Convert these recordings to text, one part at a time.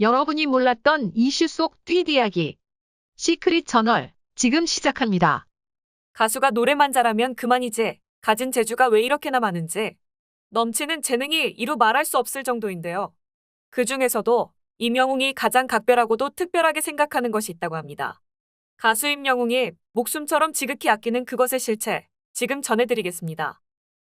여러분이 몰랐던 이슈 속 트윗 이야기. 시크릿 저널, 지금 시작합니다. 가수가 노래만 잘하면 그만이지. 가진 재주가 왜 이렇게나 많은지. 넘치는 재능이 이루 말할 수 없을 정도인데요. 그 중에서도 임영웅이 가장 각별하고도 특별하게 생각하는 것이 있다고 합니다. 가수 임영웅이 목숨처럼 지극히 아끼는 그것의 실체, 지금 전해드리겠습니다.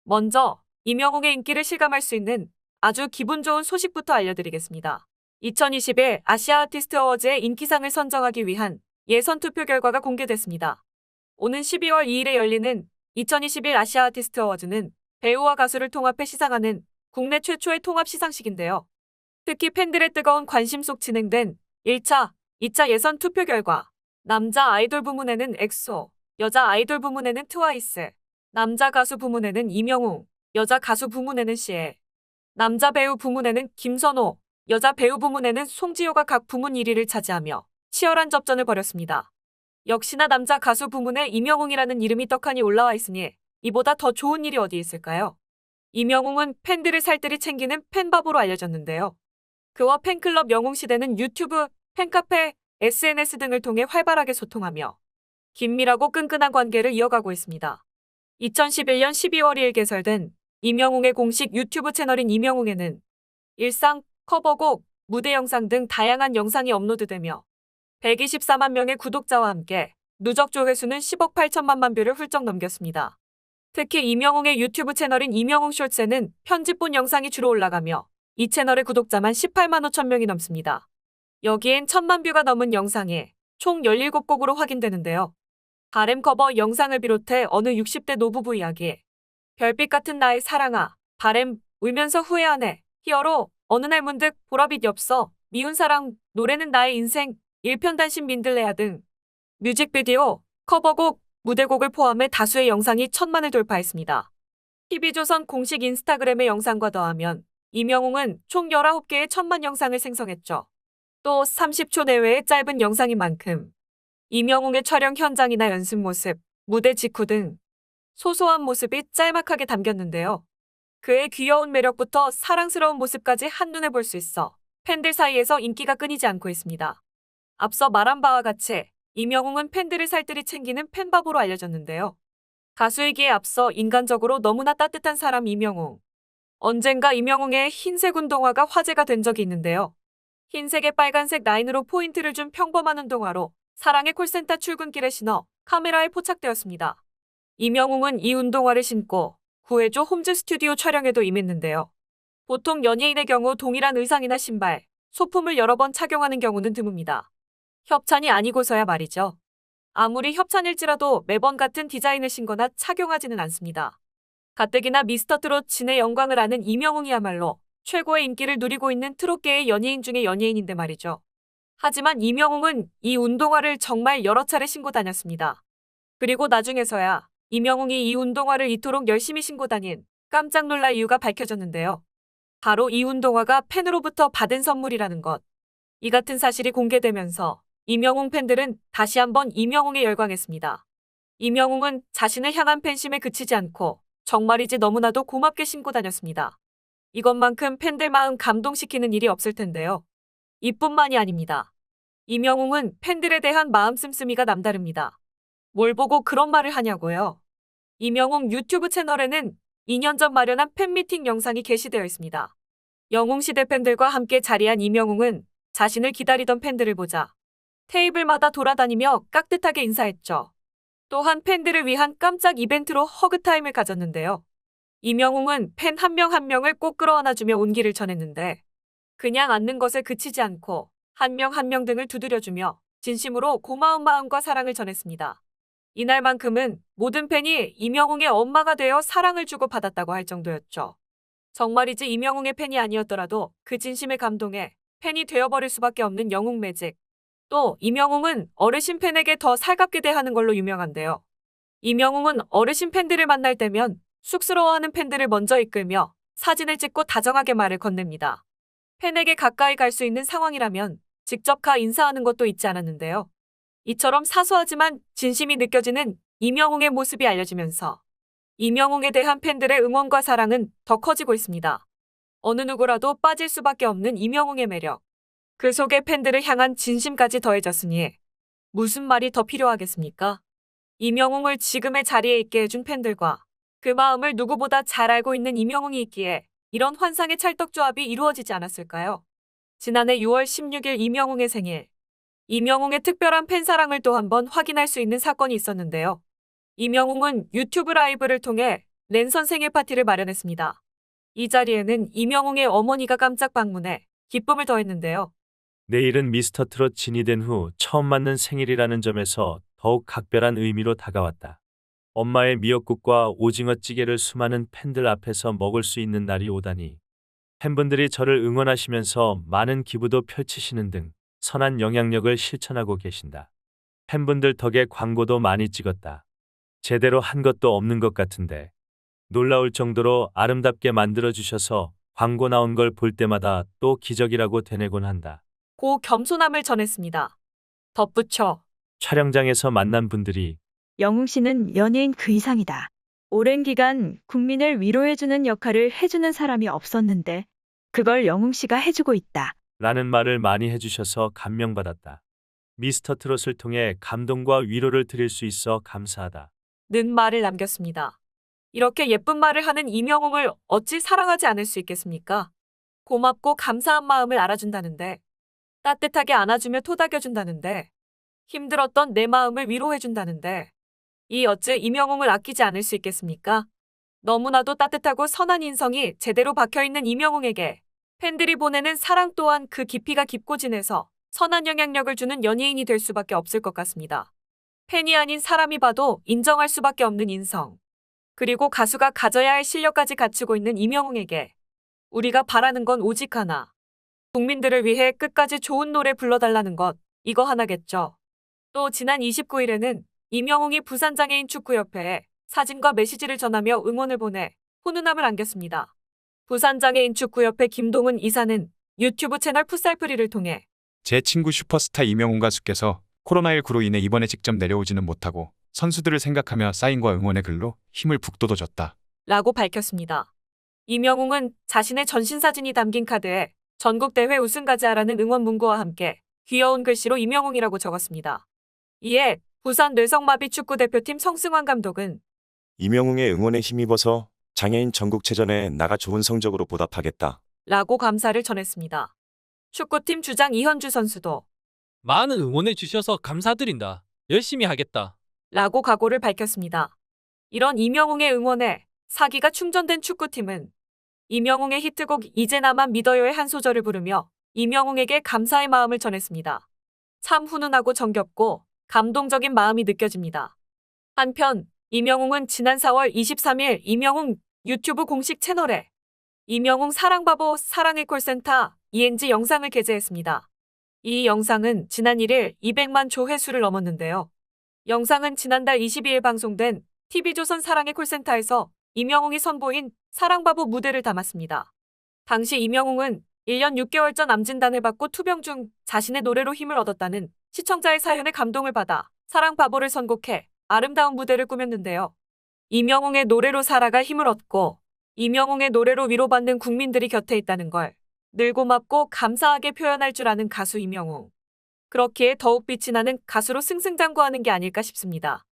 먼저 임영웅의 인기를 실감할 수 있는 아주 기분 좋은 소식부터 알려드리겠습니다. 2021 아시아 아티스트 어워즈의 인기상을 선정하기 위한 예선 투표 결과가 공개됐습니다. 오는 12월 2일에 열리는 2021 아시아 아티스트 어워즈는 배우와 가수를 통합해 시상하는 국내 최초의 통합 시상식인데요. 특히 팬들의 뜨거운 관심 속 진행된 1차, 2차 예선 투표 결과 남자 아이돌 부문에는 엑소, 여자 아이돌 부문에는 트와이스, 남자 가수 부문에는 임영웅, 여자 가수 부문에는 시에, 남자 배우 부문에는 김선호, 여자 배우 부문에는 송지효가 각 부문 1위를 차지하며 치열한 접전을 벌였습니다. 역시나 남자 가수 부문에 임영웅이라는 이름이 떡하니 올라와 있으니 이보다 더 좋은 일이 어디 있을까요? 임영웅은 팬들을 살뜰히 챙기는 팬바보로 알려졌는데요. 그와 팬클럽 영웅시대는 유튜브, 팬카페, SNS 등을 통해 활발하게 소통하며 긴밀하고 끈끈한 관계를 이어가고 있습니다. 2011년 12월 2일 개설된 임영웅의 공식 유튜브 채널인 임영웅에는 일상, 커버곡, 무대 영상 등 다양한 영상이 업로드되며 124만 명의 구독자와 함께 누적 조회수는 10억 8천만 뷰를 훌쩍 넘겼습니다. 특히 임영웅의 유튜브 채널인 임영웅 숏스에는 편집본 영상이 주로 올라가며 이 채널의 구독자만 18만 5천 명이 넘습니다. 여기엔 1000만 뷰가 넘은 영상이 총 17곡으로 확인되는데요. 바램 커버 영상을 비롯해 어느 60대 노부부 이야기, 별빛 같은 나의 사랑아, 바램, 울면서 후회하네, 히어로, 어느 날 문득 보라빛 엽서, 미운 사랑, 노래는 나의 인생, 일편단심 민들레야 등 뮤직비디오, 커버곡, 무대곡을 포함해 다수의 영상이 1000만을 돌파했습니다. TV조선 공식 인스타그램의 영상과 더하면 임영웅은 총 19개의 1000만 영상을 생성했죠. 또 30초 내외의 짧은 영상인 만큼 임영웅의 촬영 현장이나 연습 모습, 무대 직후 등 소소한 모습이 짤막하게 담겼는데요. 그의 귀여운 매력부터 사랑스러운 모습까지 한눈에 볼 수 있어 팬들 사이에서 인기가 끊이지 않고 있습니다. 앞서 말한 바와 같이 임영웅은 팬들을 살뜰히 챙기는 팬바보로 알려졌는데요. 가수이기에 앞서 인간적으로 너무나 따뜻한 사람 임영웅. 언젠가 임영웅의 흰색 운동화가 화제가 된 적이 있는데요. 흰색에 빨간색 라인으로 포인트를 준 평범한 운동화로 사랑의 콜센터 출근길에 신어 카메라에 포착되었습니다. 임영웅은 이 운동화를 신고 구해줘 홈즈 스튜디오 촬영에도 임했는데요. 보통 연예인의 경우 동일한 의상이나 신발, 소품을 여러 번 착용하는 경우는 드뭅니다. 협찬이 아니고서야 말이죠. 아무리 협찬일지라도 매번 같은 디자인을 신거나 착용하지는 않습니다. 가뜩이나 미스터트롯 진의 영광을 아는 임영웅이야말로 최고의 인기를 누리고 있는 트롯계의 연예인 중의 연예인인데 말이죠. 하지만 임영웅은 이 운동화를 정말 여러 차례 신고 다녔습니다. 그리고 나중에서야 임영웅이 이 운동화를 이토록 열심히 신고 다닌 깜짝 놀랄 이유가 밝혀졌는데요. 바로 이 운동화가 팬으로부터 받은 선물이라는 것. 이 같은 사실이 공개되면서 임영웅 팬들은 다시 한번 임영웅에 열광했습니다. 임영웅은 자신을 향한 팬심에 그치지 않고 정말이지 너무나도 고맙게 신고 다녔습니다. 이것만큼 팬들 마음 감동시키는 일이 없을 텐데요. 이뿐만이 아닙니다. 임영웅은 팬들에 대한 마음 씀씀이가 남다릅니다. 뭘 보고 그런 말을 하냐고요? 임영웅 유튜브 채널에는 2년 전 마련한 팬미팅 영상이 게시되어 있습니다. 영웅시대 팬들과 함께 자리한 임영웅은 자신을 기다리던 팬들을 보자 테이블마다 돌아다니며 깍듯하게 인사했죠. 또한 팬들을 위한 깜짝 이벤트로 허그타임을 가졌는데요. 임영웅은 팬 한 명 한 명을 꼭 끌어안아주며 온기를 전했는데 그냥 앉는 것에 그치지 않고 한 명 한 명 등을 두드려주며 진심으로 고마운 마음과 사랑을 전했습니다. 이날만큼은 모든 팬이 임영웅의 엄마가 되어 사랑을 주고받았다고 할 정도였죠. 정말이지 임영웅의 팬이 아니었더라도 그 진심의 감동에 팬이 되어버릴 수밖에 없는 영웅 매직. 또 임영웅은 어르신 팬에게 더 살갑게 대하는 걸로 유명한데요. 임영웅은 어르신 팬들을 만날 때면 쑥스러워하는 팬들을 먼저 이끌며 사진을 찍고 다정하게 말을 건넵니다. 팬에게 가까이 갈 수 있는 상황이라면 직접 가 인사하는 것도 잊지 않았는데요. 이처럼 사소하지만 진심이 느껴지는 임영웅의 모습이 알려지면서 임영웅에 대한 팬들의 응원과 사랑은 더 커지고 있습니다. 어느 누구라도 빠질 수밖에 없는 임영웅의 매력. 그 속에 팬들을 향한 진심까지 더해졌으니 무슨 말이 더 필요하겠습니까? 임영웅을 지금의 자리에 있게 해준 팬들과 그 마음을 누구보다 잘 알고 있는 임영웅이 있기에 이런 환상의 찰떡조합이 이루어지지 않았을까요? 지난해 6월 16일 임영웅의 생일. 임영웅의 특별한 팬사랑을 또 한 번 확인할 수 있는 사건이 있었는데요. 임영웅은 유튜브 라이브를 통해 랜선 생일 파티를 마련했습니다. 이 자리에는 임영웅의 어머니가 깜짝 방문해 기쁨을 더했는데요. 내일은 미스터트롯 진이 된 후 처음 맞는 생일이라는 점에서 더욱 각별한 의미로 다가왔다. 엄마의 미역국과 오징어찌개를 수많은 팬들 앞에서 먹을 수 있는 날이 오다니. 팬분들이 저를 응원하시면서 많은 기부도 펼치시는 등 선한 영향력을 실천하고 계신다. 팬분들 덕에 광고도 많이 찍었다. 제대로 한 것도 없는 것 같은데 놀라울 정도로 아름답게 만들어주셔서 광고 나온 걸 볼 때마다 또 기적이라고 되뇌곤 한다. 고 겸손함을 전했습니다. 덧붙여 촬영장에서 만난 분들이 영웅 씨는 연예인 그 이상이다. 오랜 기간 국민을 위로해주는 역할을 해주는 사람이 없었는데 그걸 영웅 씨가 해주고 있다. 라는 말을 많이 해주셔서 감명받았다. 미스터트롯을 통해 감동과 위로를 드릴 수 있어 감사하다. 는 말을 남겼습니다. 이렇게 예쁜 말을 하는 임영웅을 어찌 사랑하지 않을 수 있겠습니까? 고맙고 감사한 마음을 알아준다는데, 따뜻하게 안아주며 토닥여준다는데, 힘들었던 내 마음을 위로해준다는데, 이 어찌 임영웅을 아끼지 않을 수 있겠습니까? 너무나도 따뜻하고 선한 인성이 제대로 박혀있는 임영웅에게 팬들이 보내는 사랑 또한 그 깊이가 깊고 진해서 선한 영향력을 주는 연예인이 될 수밖에 없을 것 같습니다. 팬이 아닌 사람이 봐도 인정할 수밖에 없는 인성. 그리고 가수가 가져야 할 실력까지 갖추고 있는 임영웅에게 우리가 바라는 건 오직 하나. 국민들을 위해 끝까지 좋은 노래 불러달라는 것, 이거 하나겠죠. 또 지난 29일에는 임영웅이 부산장애인 축구협회에 사진과 메시지를 전하며 응원을 보내 훈훈함을 안겼습니다. 부산장애인 축구협회 김동은 이사는 유튜브 채널 풋살프리를 통해 제 친구 슈퍼스타 이명웅 가수께서 코로나19로 인해 이번에 직접 내려오지는 못하고 선수들을 생각하며 사인과 응원의 글로 힘을 북돋워줬다. 라고 밝혔습니다. 임영웅은 자신의 전신사진이 담긴 카드에 전국대회 우승가자라는 응원 문구와 함께 귀여운 글씨로 임영웅이라고 적었습니다. 이에 부산 뇌성마비 축구대표팀 성승환 감독은 임영웅의 응원에 힘입어서 장애인 전국체전에 나가 좋은 성적으로 보답하겠다. 라고 감사를 전했습니다. 축구팀 주장 이현주 선수도 많은 응원해 주셔서 감사드린다. 열심히 하겠다. 라고 각오를 밝혔습니다. 이런 임영웅의 응원에 사기가 충전된 축구팀은 임영웅의 히트곡 이제 나만 믿어요의 한 소절을 부르며 임영웅에게 감사의 마음을 전했습니다. 참 훈훈하고 정겹고 감동적인 마음이 느껴집니다. 한편 임영웅은 지난 4월 23일 임영웅 유튜브 공식 채널에 임영웅 사랑바보 사랑의 콜센터 ENG 영상을 게재했습니다. 이 영상은 지난 1일 200만 조회수를 넘었는데요. 영상은 지난달 22일 방송된 TV조선 사랑의 콜센터에서 임영웅이 선보인 사랑바보 무대를 담았습니다. 당시 임영웅은 1년 6개월 전 암진단을 받고 투병 중 자신의 노래로 힘을 얻었다는 시청자의 사연에 감동을 받아 사랑바보를 선곡해 아름다운 무대를 꾸몄는데요. 임영웅의 노래로 살아가 힘을 얻고 임영웅의 노래로 위로받는 국민들이 곁에 있다는 걸 늘 고맙고 감사하게 표현할 줄 아는 가수 임영웅. 그렇기에 더욱 빛이 나는 가수로 승승장구하는 게 아닐까 싶습니다.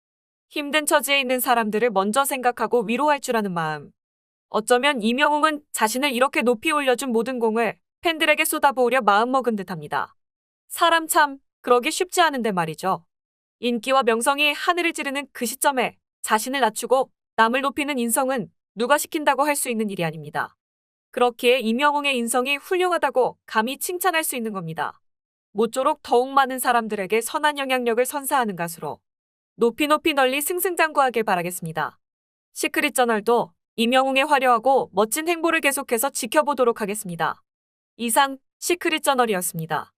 힘든 처지에 있는 사람들을 먼저 생각하고 위로할 줄 아는 마음. 어쩌면 임영웅은 자신을 이렇게 높이 올려준 모든 공을 팬들에게 쏟아부으려 마음먹은 듯합니다. 사람 참 그러기 쉽지 않은데 말이죠. 인기와 명성이 하늘을 찌르는 그 시점에 자신을 낮추고 남을 높이는 인성은 누가 시킨다고 할 수 있는 일이 아닙니다. 그렇기에 임영웅의 인성이 훌륭하다고 감히 칭찬할 수 있는 겁니다. 모쪼록 더욱 많은 사람들에게 선한 영향력을 선사하는 가수로 높이 널리 승승장구하길 바라겠습니다. 시크릿 저널도 임영웅의 화려하고 멋진 행보를 계속해서 지켜보도록 하겠습니다. 이상 시크릿 저널이었습니다.